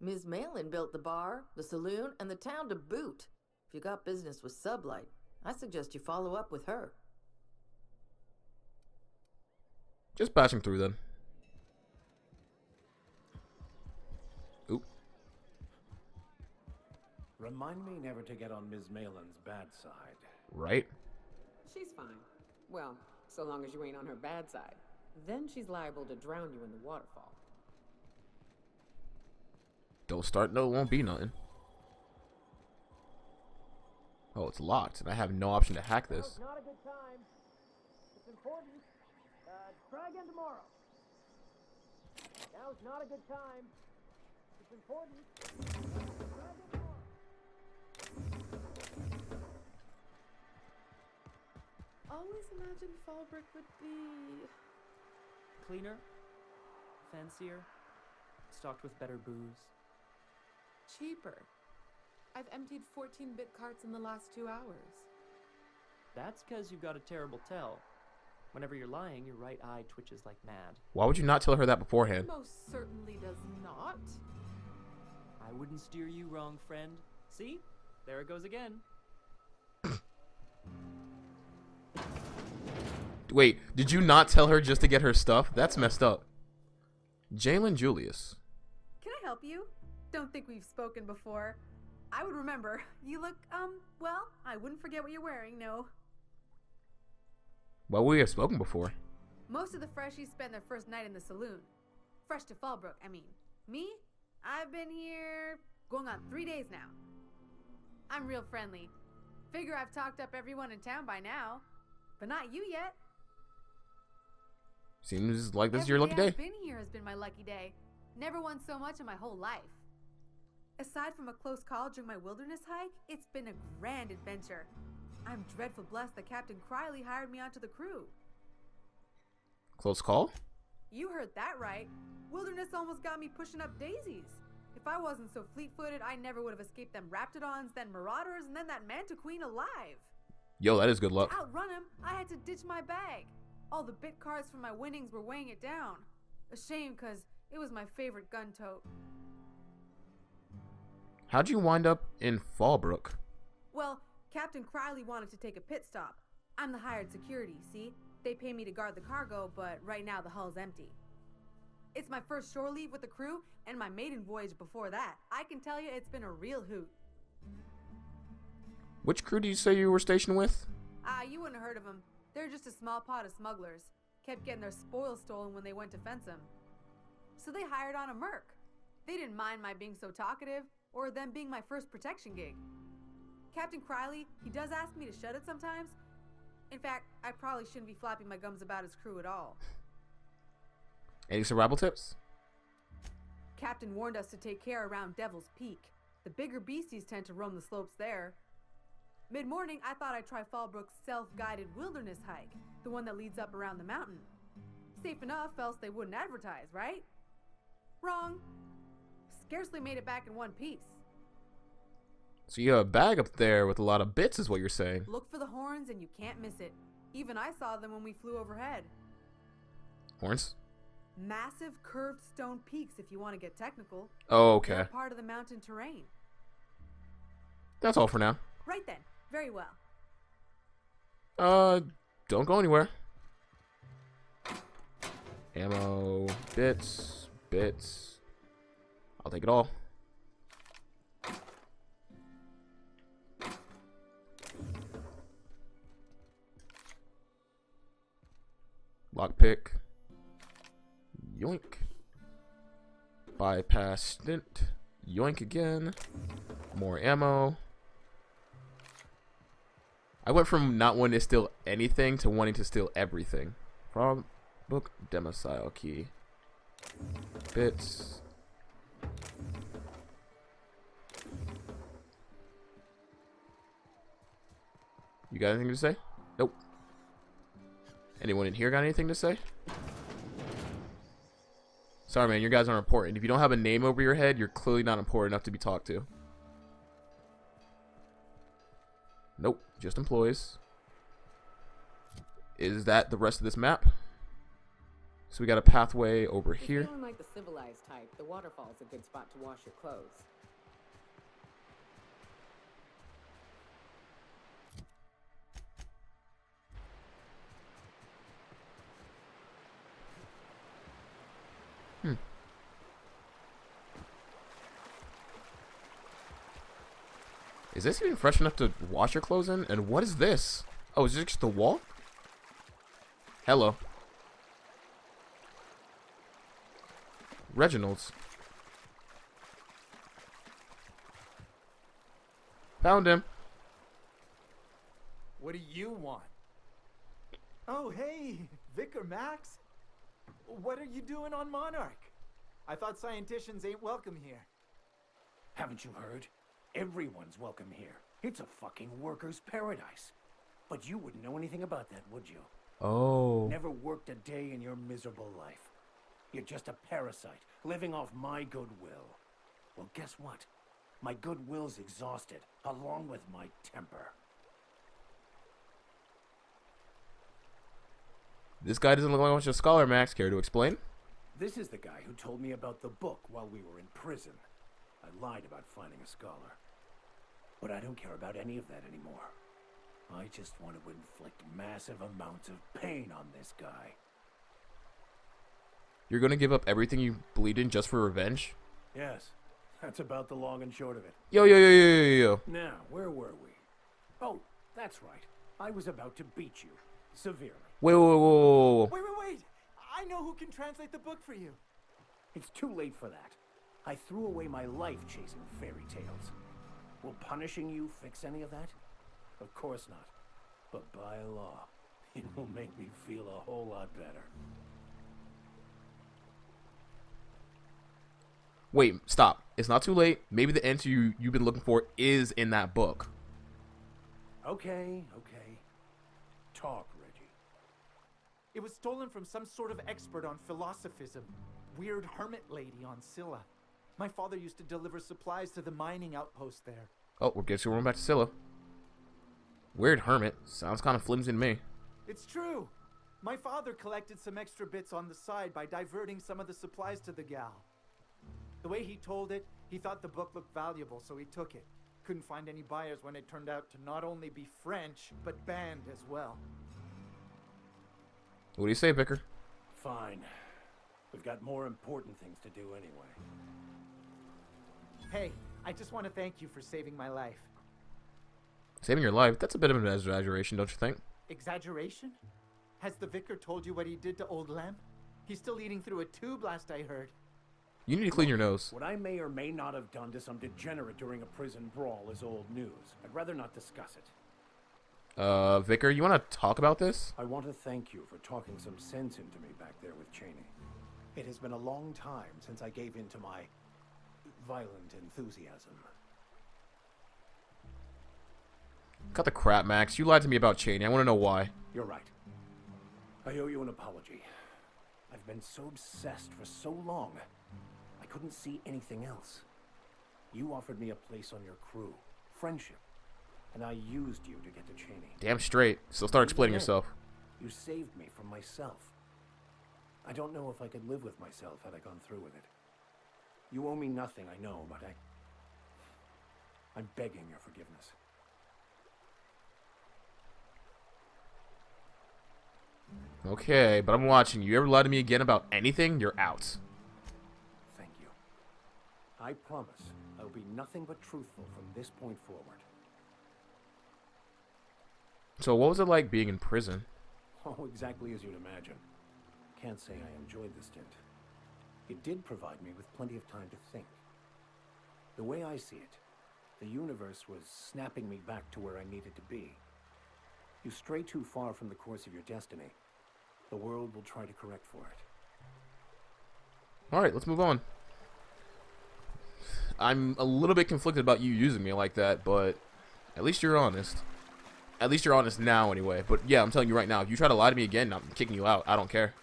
Ms. Malin built the bar, the saloon, and the town to boot. If you got business with Sublight, I suggest you follow up with her. Just bashing through then. Oop. Remind me never to get on Ms. Malin's bad side. Right? She's fine. Well, so long as you ain't on her bad side. Then she's liable to drown you in the waterfall. Don't start, no, it won't be nothing. Oh, it's locked, and I have no option to hack this. Not a good time. It's important. Try again tomorrow. Now is not a good time. It's important. Try again tomorrow. Always imagined Fallbrook would be Cleaner, fancier, stocked with better booze. cheaper. I've emptied 14-bit carts in the last 2 hours. That's because you've got a terrible tell. Whenever you're lying, your right eye twitches like mad. Why would you not tell her that beforehand? Most certainly does not. I wouldn't steer you wrong, friend. See? There it goes again. Wait, did you not tell her just to get her stuff? That's messed up. Jalen Julius. Can I help you? Don't think we've spoken before. I would remember. You look, well, I wouldn't forget what you're wearing, no. Well, we have spoken before. Most of the freshies spend their first night in the saloon. Fresh to Fallbrook, I mean. Me? I've been here going on 3 days now. I'm real friendly. Figure I've talked up everyone in town by now. But not you yet. Seems like this is Every your lucky day. I've been here has been my lucky day. Never won so much in my whole life. Aside from a close call during my wilderness hike, it's been a grand adventure. I'm dreadful blessed that Captain Criley hired me onto the crew. Close call? You heard that right. Wilderness almost got me pushing up daisies. If I wasn't so fleet-footed, I never would have escaped them Raptidons, then Marauders, and then that Manta Queen alive. Yo, that is good luck. To outrun him, I had to ditch my bag. All the bit cards from my winnings were weighing it down. A shame, because it was my favorite gun tote. How'd you wind up in Fallbrook? Well, Captain Criley wanted to take a pit stop. I'm the hired security, see? They pay me to guard the cargo, but right now the hull's empty. It's my first shore leave with the crew, and my maiden voyage before that. I can tell you it's been a real hoot. Which crew did you say you were stationed with? You wouldn't have heard of them. They're just a small pot of smugglers. Kept getting their spoils stolen when they went to fence them. So they hired on a merc. They didn't mind my being so talkative, or them being my first protection gig. Captain Criley, he does ask me to shut it sometimes. In fact, I probably shouldn't be flapping my gums about his crew at all. Any survival tips? Captain warned us to take care around Devil's Peak. The bigger beasties tend to roam the slopes there. Mid-morning, I thought I'd try Fallbrook's self-guided wilderness hike, the one that leads up around the mountain. Safe enough, else they wouldn't advertise, right? Wrong. Scarcely made it back in one piece. So you have a bag up there with a lot of bits is what you're saying. Look for the horns and you can't miss it. Even I saw them when we flew overhead. Horns? Massive curved stone peaks if you want to get technical. Oh, okay. They're part of the mountain terrain. That's all for now. Right then. Very well. Don't go anywhere. Ammo, bits. I'll take it all. Lockpick. Yoink. Bypass stint. Yoink again. More ammo. I went from not wanting to steal anything to wanting to steal everything. From book domicile key. Bits. You got anything to say? Nope. Anyone in here got anything to say? Sorry, man, you guys aren't important. If you don't have a name over your head, you're clearly not important enough to be talked to. Nope, just employees. Is that the rest of this map? So we got a pathway over here. Feeling like the civilized type, the waterfall's a good spot to wash your clothes. Is this even fresh enough to wash your clothes in? And what is this? Oh, is this just the wall? Hello. Reginald's. Found him. What do you want? Oh, hey, Vicar Max. What are you doing on Monarch? I thought scienticians ain't welcome here. Haven't you heard? Everyone's welcome here. It's a fucking worker's paradise. But you wouldn't know anything about that, would you? Oh. Never worked a day in your miserable life. You're just a parasite, living off my goodwill. Well, guess what? My goodwill's exhausted, along with my temper. This guy doesn't look like much of a scholar, Max. Care to explain? This is the guy who told me about the book while we were in prison. I lied about finding a scholar. But I don't care about any of that anymore. I just want to inflict massive amounts of pain on this guy. You're gonna give up everything you believed in just for revenge? Yes, that's about the long and short of it. Yo, yo, yo, yo, yo, yo. Now, where were we? Oh, that's right. I was about to beat you. Severely. Wait, wait, wait, wait, wait, wait. Wait. I know who can translate the book for you. It's too late for that. I threw away my life chasing fairy tales. Will punishing you fix any of that? Of course not. But by law, it will make me feel a whole lot better. Wait, stop. It's not too late. Maybe the answer you've been looking for is in that book. Okay. Talk, Reggie. It was stolen from some sort of expert on philosophism. Weird hermit lady on Scylla. My father used to deliver supplies to the mining outpost there. Oh, we're going back to Scylla. Weird hermit. Sounds kind of flimsy to me. It's true. My father collected some extra bits on the side by diverting some of the supplies to the gal. The way he told it, he thought the book looked valuable, so he took it. Couldn't find any buyers when it turned out to not only be French, but banned as well. What do you say, Vicar? Fine. We've got more important things to do anyway. Hey, I just want to thank you for saving my life. Saving your life? That's a bit of an exaggeration, don't you think? Exaggeration? Has the vicar told you what he did to old Lem? He's still eating through a tube last I heard. You need to clean your nose. What I may or may not have done to some degenerate during a prison brawl is old news. I'd rather not discuss it. Vicar, you want to talk about this? I want to thank you for talking some sense into me back there with Cheney. It has been a long time since I gave in to my violent enthusiasm. Cut the crap, Max. You lied to me about Cheney. I want to know why. You're right. I owe you an apology. I've been so obsessed for so long. I couldn't see anything else. You offered me a place on your crew, friendship, and I used you to get to Cheney. Damn straight. So start explaining yourself. You saved me from myself. I don't know if I could live with myself had I gone through with it. You owe me nothing, I know, but I'm begging your forgiveness. Okay, but I'm watching. You ever lie to me again about anything, you're out. Thank you. I promise I will be nothing but truthful from this point forward. So what was it like being in prison? Oh, exactly as you'd imagine. Can't say I enjoyed the stint. It did provide me with plenty of time to think. The way I see it, the universe was snapping me back to where I needed to be. You stray too far from the course of your destiny, the world will try to correct for it. Alright, let's move on. I'm a little bit conflicted about you using me like that, but at least you're honest. At least you're honest now anyway. But yeah, I'm telling you right now, if you try to lie to me again, I'm kicking you out. I don't care.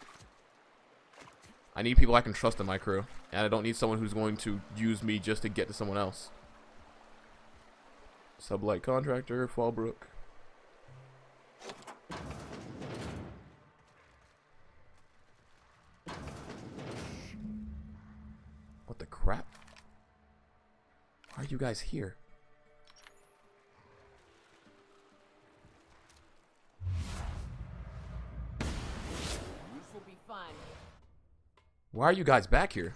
I need people I can trust in my crew. And I don't need someone who's going to use me just to get to someone else. Sublight contractor, Fallbrook. What the crap? Why are you guys here? This will be fun. Why are you guys back here?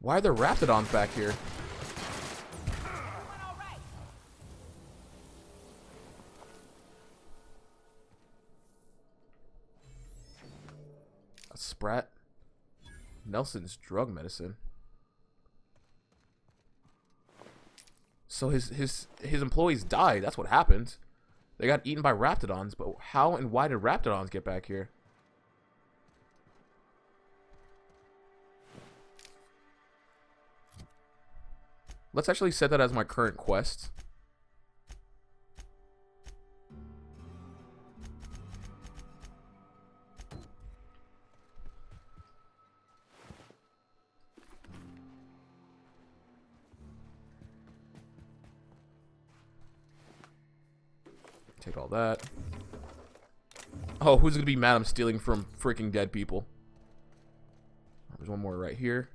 Why are there Raptidons back here? Sprat. Nelson's drug medicine. So his employees died. That's what happened. They got eaten by raptidons, but how and why did raptidons get back here? Let's actually set that as my current quest. Take all that. Oh, who's gonna be mad I'm stealing from freaking dead people? There's one more right here.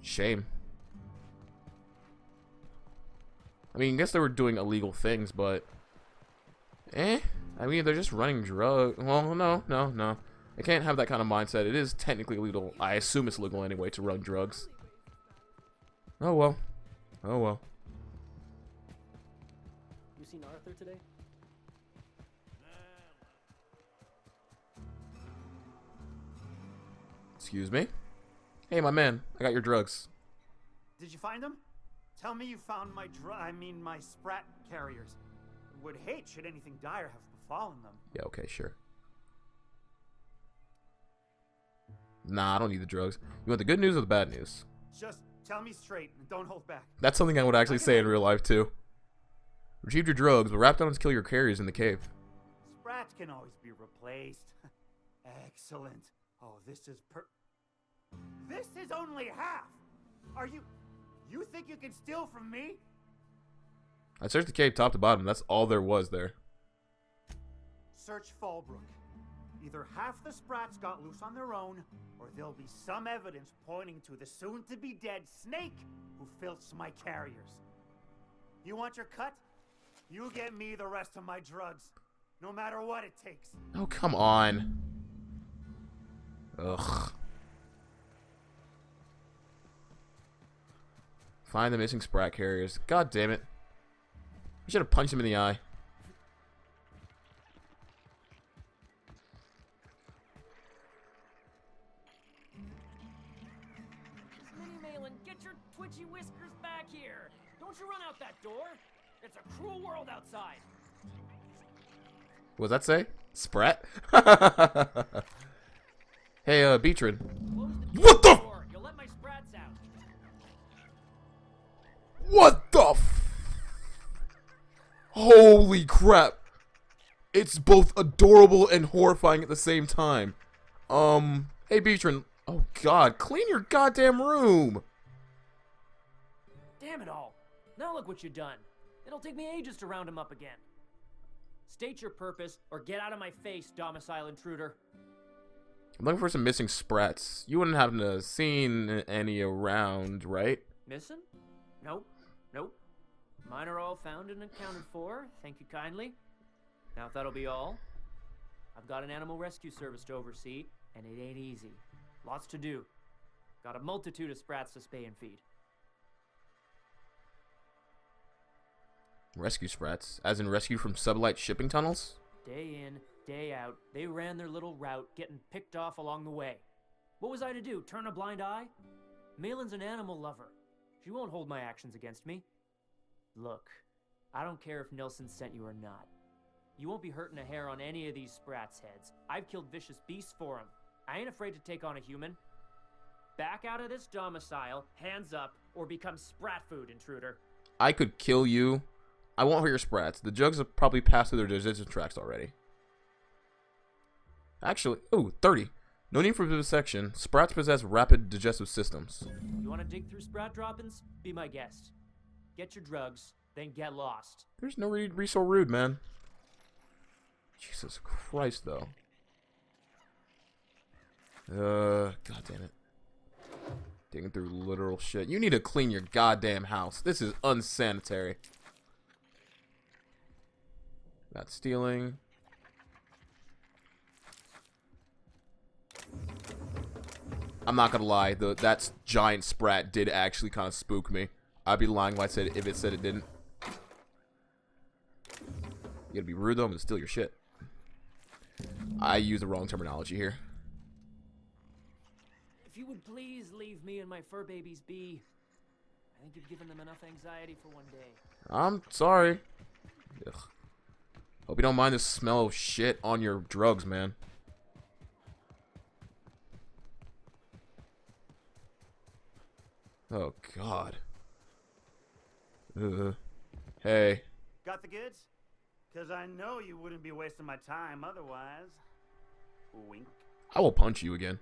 Shame. I mean, I guess they were doing illegal things, but... I mean, they're just running drugs. Well, no. I can't have that kind of mindset. It is technically illegal. I assume it's legal anyway to run drugs. Oh, well. Oh, well. You seen Arthur today? Excuse me? Hey, my man. I got your drugs. Did you find them? Tell me you found my my Sprat carriers. Would hate should anything dire have befallen them. Yeah, okay, sure. Nah, I don't need the drugs. You want the good news or the bad news? Just tell me straight and don't hold back. That's something I would actually say in real life, too. Retrieved your drugs, but raptidons kill your carriers in the cave. Sprats can always be replaced. Excellent. Oh, this is only half. Are you think you can steal from me? I searched the cave top to bottom. That's all there was there. Search Fallbrook. Either half the Sprats got loose on their own, or there'll be some evidence pointing to the soon-to-be-dead Snake who filched my carriers. You want your cut? You get me the rest of my drugs, no matter what it takes. Oh, come on. Ugh. Find the missing Sprat carriers. God damn it. I should have punched him in the eye. Mini Malin, get your twitchy whiskers back here. Don't you run out that door. It's a cruel world outside. What does that say? Sprat? Hey, Beatrin. What the? You'll let my Sprats out. What the Holy crap. It's both adorable and horrifying at the same time. Hey, Beatrin. Oh, God. Clean your goddamn room. Damn it all. Now look what you've done. It'll take me ages to round him up again. State your purpose, or get out of my face, domicile intruder. I'm looking for some missing Sprats. You wouldn't happen to have seen any around, right? Missing? Nope. Mine are all found and accounted for. Thank you kindly. Now, if that'll be all, I've got an animal rescue service to oversee, and it ain't easy. Lots to do. Got a multitude of Sprats to spay and feed. Rescue Sprats? As in rescue from sublight shipping tunnels? Day in, day out, they ran their little route, getting picked off along the way. What was I to do, turn a blind eye? Malin's an animal lover. She won't hold my actions against me. Look, I don't care if Nelson sent you or not. You won't be hurting a hair on any of these Sprats' heads. I've killed vicious beasts for them. I ain't afraid to take on a human. Back out of this domicile, hands up, or become Sprat food, intruder. I could kill you. I won't hurt your Sprats. The jugs have probably passed through their digestion tracts already. Actually, ooh, 30. No need for vivisection. Sprats possess rapid digestive systems. You want to dig through Sprat droppings? Be my guest. Get your drugs, then get lost. There's no need to be so rude, man. Jesus Christ, though. God damn it. Digging through literal shit. You need to clean your goddamn house. This is unsanitary. Not stealing. I'm not gonna lie, that giant Sprat did actually kind of spook me. I'd be lying if it said it didn't. You gotta be rude though, I'm gonna steal your shit. I use the wrong terminology here. If you would please leave me and my fur babies be. I think you've given them enough anxiety for one day. I'm sorry. Ugh. Hope you don't mind the smell of shit on your drugs, man. Oh, God. Hey. Got the goods? Because I know you wouldn't be wasting my time otherwise. Wink. I will punch you again.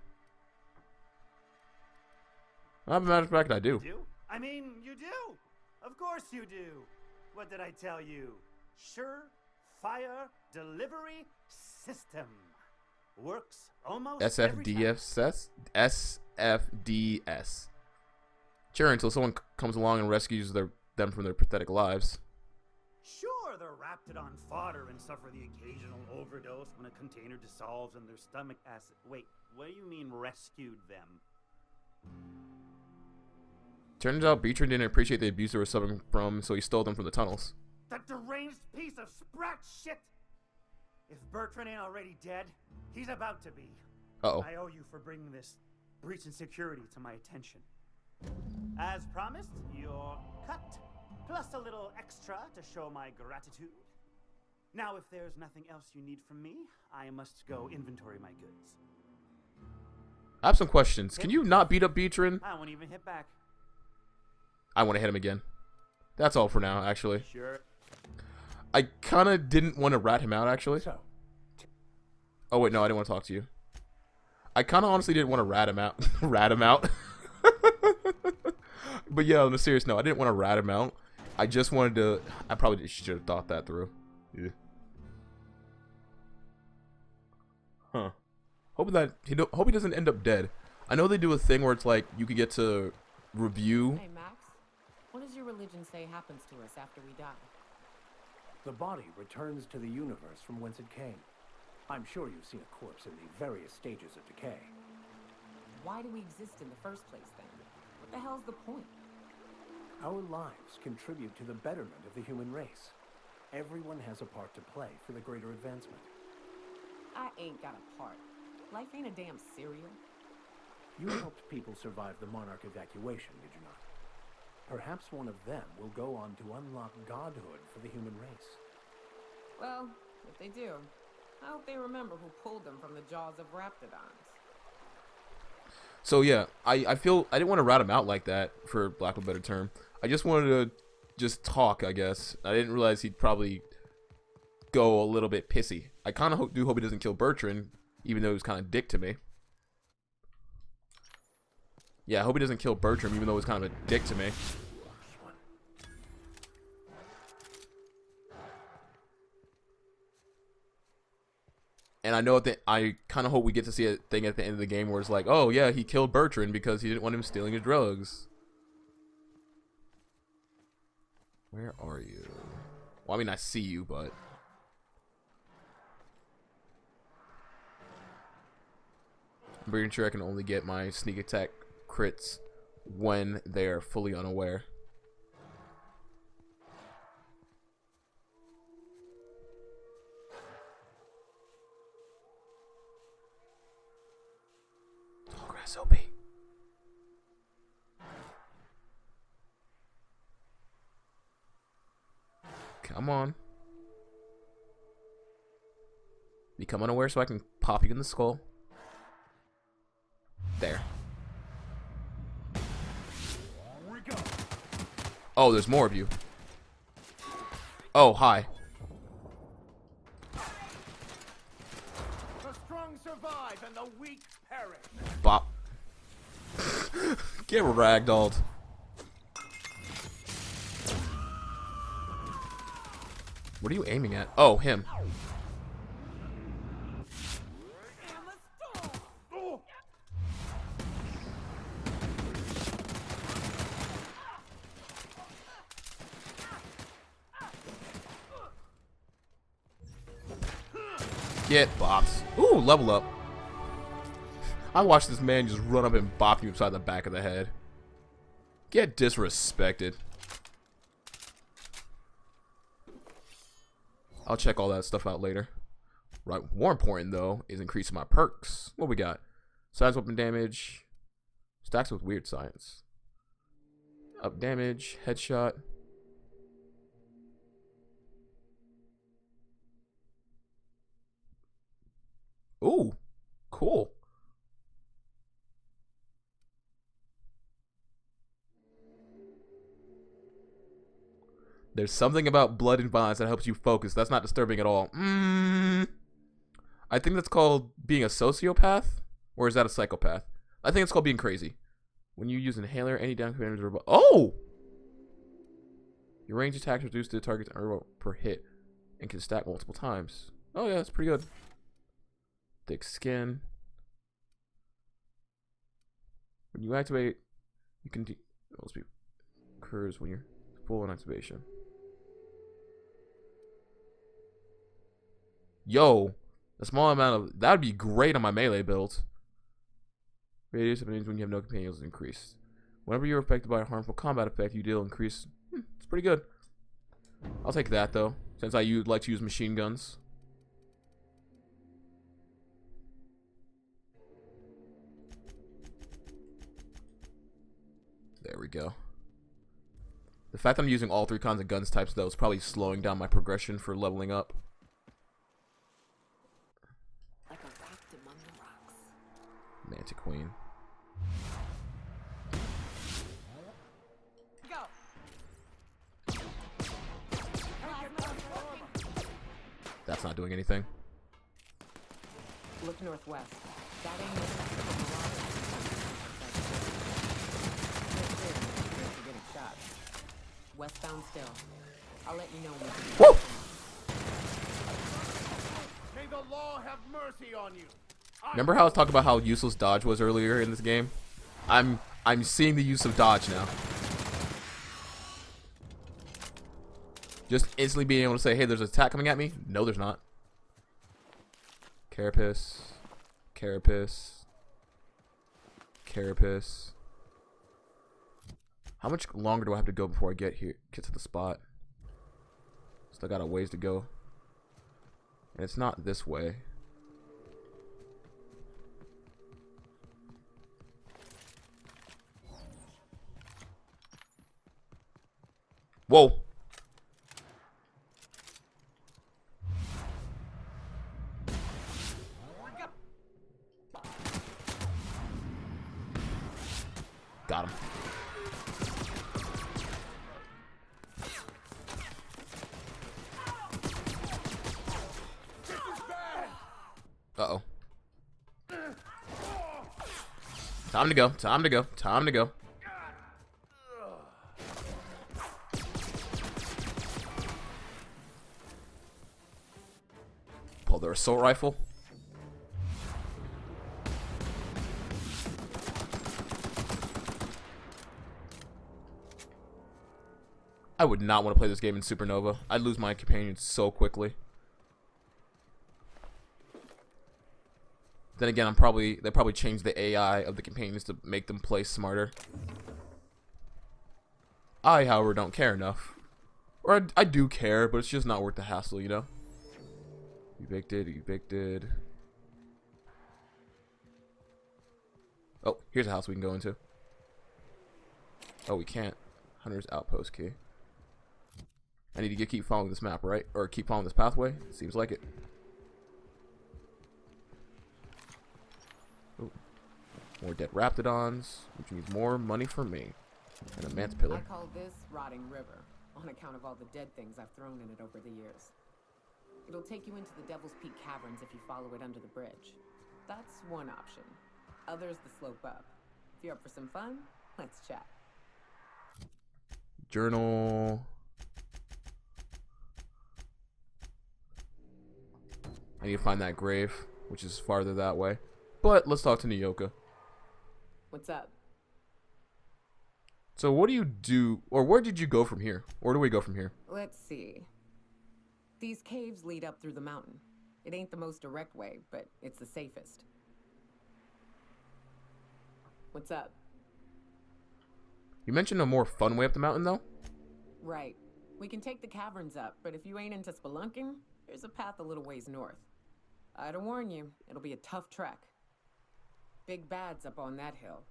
As a matter of fact, I do. You do? I mean, you do. Of course you do. What did I tell you? Sure-fire delivery system. Works almost SFDS? SFDS. Sure, until someone comes along and rescues them from their pathetic lives. Sure, they're wrapped on fodder and suffer the occasional overdose when a container dissolves in their stomach acid. Wait, what do you mean rescued them? Turns out Beatron didn't appreciate the abuse they were suffering from, so he stole them from the tunnels. That deranged piece of Sprat shit! If Bertrand ain't already dead, he's about to be. Uh-oh. I owe you for bringing this breach in security to my attention. As promised, your cut, plus a little extra to show my gratitude. Now, if there's nothing else you need from me, I must go inventory my goods. I have some questions. Can you not beat up Beatron? I won't even hit back. I want to hit him again. That's all for now, actually. Sure. I kind of didn't want to rat him out, actually. Oh, wait, no, I didn't want to talk to you. I kind of honestly didn't want to rat him out. Rat him out. But yeah, on a serious note, I didn't want to rat him out. I just wanted to... I probably should have thought that through. Yeah. Huh. Hope he doesn't end up dead. I know they do a thing where it's like you could get to review. Hey, Max. What does your religion say happens to us after we die? The body returns to the universe from whence it came. I'm sure you've seen a corpse in the various stages of decay. Why do we exist in the first place, then? What the hell's the point? Our lives contribute to the betterment of the human race. Everyone has a part to play for the greater advancement. I ain't got a part. Life ain't a damn cereal. You helped people survive the Monarch evacuation, did you not? Perhaps one of them will go on to unlock godhood for the human race. Well, if they do, I hope they remember who pulled them from the jaws of raptidons. So yeah, I feel I didn't want to rat him out like that, for lack of a better term. I just wanted to just talk, I guess. I didn't realize he'd probably go a little bit pissy. I kind of do hope he doesn't kill Bertrand, even though he was kind of dick to me. Yeah, I hope he doesn't kill Bertram, even though he was kind of a dick to me. And I know that I kind of hope we get to see a thing at the end of the game where it's like, oh yeah, he killed Bertrand because he didn't want him stealing his drugs. Where are you? Well, I mean, I see you, but... I'm pretty sure I can only get my sneak attack crits when they are fully unaware. Progress OP. Come on. Become unaware so I can pop you in the skull. There. Oh, there's more of you. Oh, hi. The strong survive and the weak perish. Bop. Get ragdolled. What are you aiming at? Oh, him. Get bops. Ooh, level up. I watched this man just run up and bop you upside the back of the head. Get disrespected. I'll check all that stuff out later. Right. More important though is increasing my perks. What we got? Size weapon damage. Stacks with weird science. Up damage. Headshot. Ooh. Cool. There's something about blood and violence that helps you focus. That's not disturbing at all. I think that's called being a sociopath. Or is that a psychopath? I think it's called being crazy. When you use inhaler, any down commanders are... Oh! Your range attack is reduced to the target's arrow per hit. And can stack multiple times. Oh yeah, that's pretty good. Thick skin. When you activate, you can... occurs when you're full on activation. Yo, a small amount of that would be great on my melee build. Radius of enemies when you have no companions is increased. Whenever you're affected by a harmful combat effect, you deal increase. It's pretty good. I'll take that though, since I like to use machine guns. There we go. The fact that I'm using all three kinds of guns types though is probably slowing down my progression for leveling up. Like a raft among the rocks. Manta Queen. That's not doing anything. Look northwest. That ain't getting shot. Westbound still. I'll let you know when we can. Woo! May the law have mercy on you. Remember how I was talking about how useless dodge was earlier in this game? I'm seeing the use of dodge now. Just instantly being able to say, hey, there's an attack coming at me. No, there's not. Carapace. Carapace. Carapace. How much longer do I have to go before I get to the spot? Still got a ways to go. And it's not this way. Whoa. Got him. Uh-oh. Time to go. Time to go. Time to go. Pull their assault rifle. I would not want to play this game in Supernova. I'd lose my companions so quickly. Then again, they probably changed the AI of the companions to make them play smarter. I, however, don't care enough. Or I do care, but it's just not worth the hassle, you know? Evicted, evicted. Oh, here's a house we can go into. Oh, we can't. Hunter's Outpost key. I need to keep following this map, right? Or keep following this pathway? Seems like it. Ooh. More dead Raptidons, which means more money for me. And a man's pillar. I call this Rotting River, on account of all the dead things I've thrown in it over the years. It'll take you into the Devil's Peak Caverns if you follow it under the bridge. That's one option. Other's the slope up. If you're up for some fun, let's chat. Journal. I need to find that grave, which is farther that way. But let's talk to Nyoka. What's up? So what do you do, or where did you go from here? Where do we go from here? Let's see. These caves lead up through the mountain. It ain't the most direct way, but it's the safest. What's up? You mentioned a more fun way up the mountain, though? Right. We can take the caverns up, but if you ain't into spelunking, there's a path a little ways north. I'd warn you, it'll be a tough trek. Big bad's up on that hill.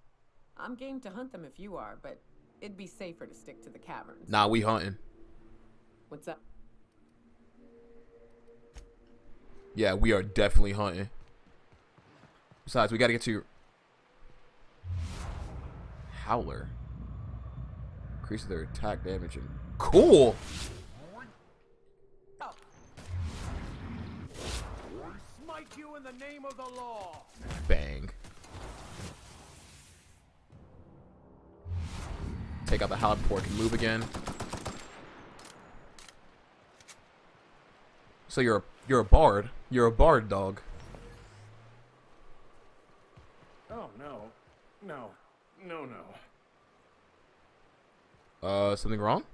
I'm game to hunt them if you are, but it'd be safer to stick to the caverns. Nah, we hunting. What's up? Yeah, we are definitely hunting. Besides, we gotta get to your... Howler. Increases their attack damage and... Cool! Smite you in the name of the law. Bang. Take out the Howler before it can move again. So you're a bard. You're a bard, dog. Oh, no. No. No, no. Something wrong?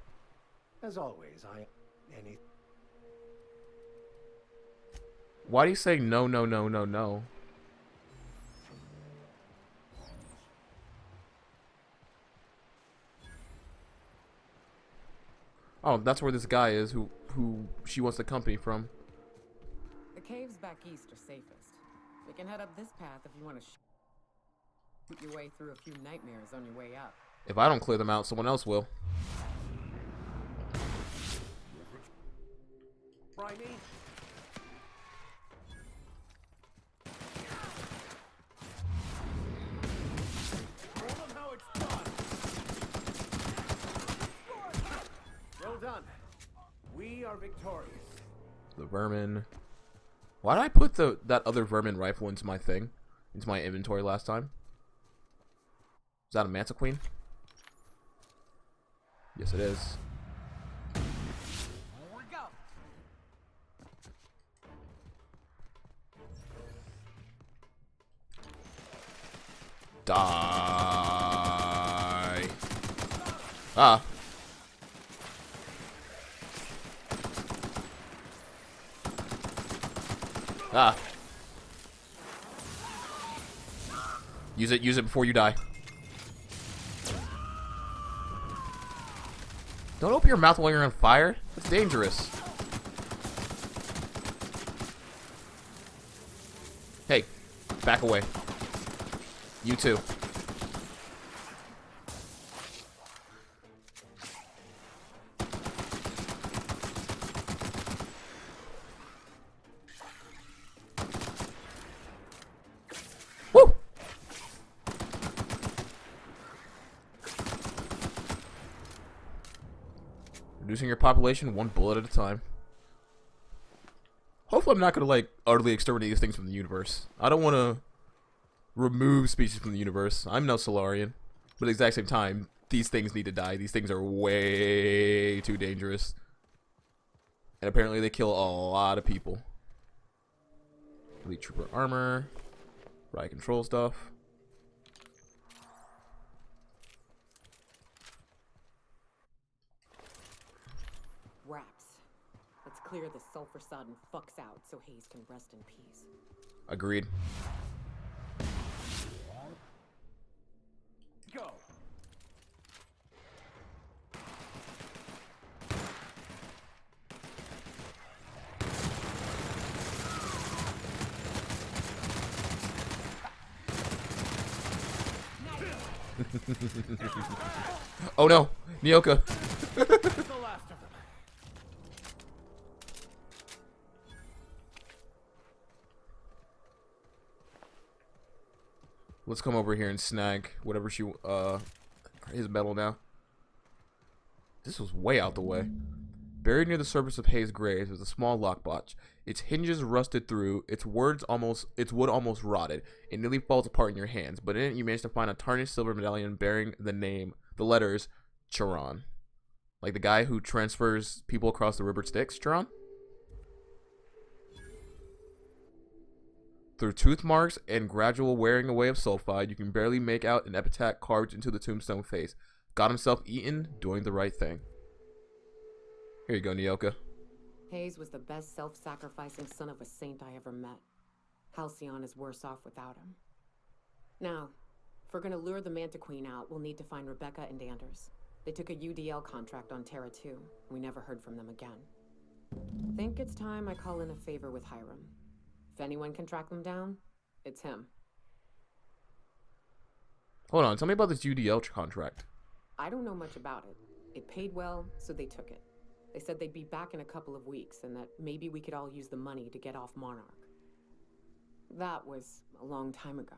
As always, Why do you say no, no, no, no, no? Oh, that's where this guy is who she wants the company from. The caves back east are safest. We can head up this path if you want to shoot your way through a few nightmares on your way up. If I don't clear them out, someone else will. Briny? Show them how it's done. Well done. We are victorious. The vermin. Why did I put that other vermin rifle into my thing? Into my inventory last time? Is that a Manta Queen? Yes, it is. Here we go. Die. Ah. Ah. Use it before you die. Don't open your mouth while you're on fire. That's dangerous. Hey, back away. You too. Woo! Reducing your population one bullet at a time. Hopefully I'm not going to, like, utterly exterminate these things from the universe. I don't want to remove species from the universe. I'm no Solarian. But at the exact same time, these things need to die. These things are way too dangerous. And apparently they kill a lot of people. Elite Trooper armor. Riot control stuff. Wraps. Let's clear the sulfur-sodden fucks out so Hayes can rest in peace. Agreed. Go. Oh no, Nyoka. The last of them. Let's come over here and snag whatever his metal now. This was way out the way. Buried near the surface of Hayes' grave is a small lockbox. Its hinges rusted through, its wood almost rotted. It nearly falls apart in your hands, but in it you manage to find a tarnished silver medallion bearing the letters Charon. Like the guy who transfers people across the river Styx, Charon? Through tooth marks and gradual wearing away of sulfide, you can barely make out an epitaph carved into the tombstone face. Got himself eaten, doing the right thing. Here you go, Nyoka. Hayes was the best self-sacrificing son of a saint I ever met. Halcyon is worse off without him. Now, if we're gonna lure the Manta Queen out, we'll need to find Rebecca and Anders. They took a UDL contract on Terra 2. We never heard from them again. Think it's time I call in a favor with Hiram. If anyone can track them down, it's him. Hold on, tell me about this UDL contract. I don't know much about it. It paid well, so they took it. They said they'd be back in a couple of weeks and that maybe we could all use the money to get off Monarch. That was a long time ago.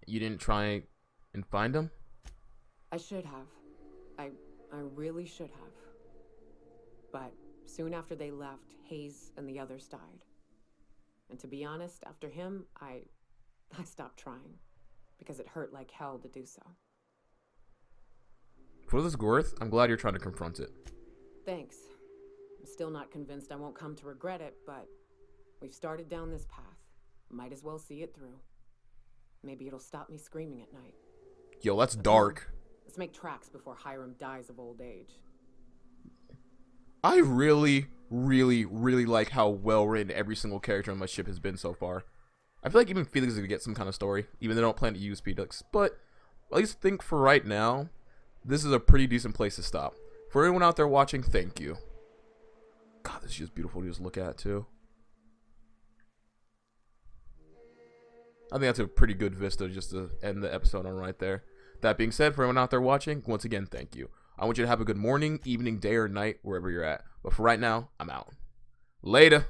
You didn't try and find him? I should have. I really should have. But soon after they left, Hayes and the others died. And to be honest, after him, I stopped trying. Because it hurt like hell to do so. For this worth, I'm glad you're trying to confront it. Thanks. I'm still not convinced I won't come to regret it, but we've started down this path. Might as well see it through. Maybe it'll stop me screaming at night. Yo, that's dark. Let's make tracks before Hiram dies of old age. I really, really, really like how well written every single character on my ship has been so far. I feel like even Felix is gonna get some kind of story, even though they don't plan to use Felix. But at least think for right now, this is a pretty decent place to stop. For anyone out there watching, thank you. God, this is just beautiful to just look at too. I think that's a pretty good vista just to end the episode on right there. That being said, for everyone out there watching, once again, thank you. I want you to have a good morning, evening, day, or night, wherever you're at. But for right now, I'm out. Later.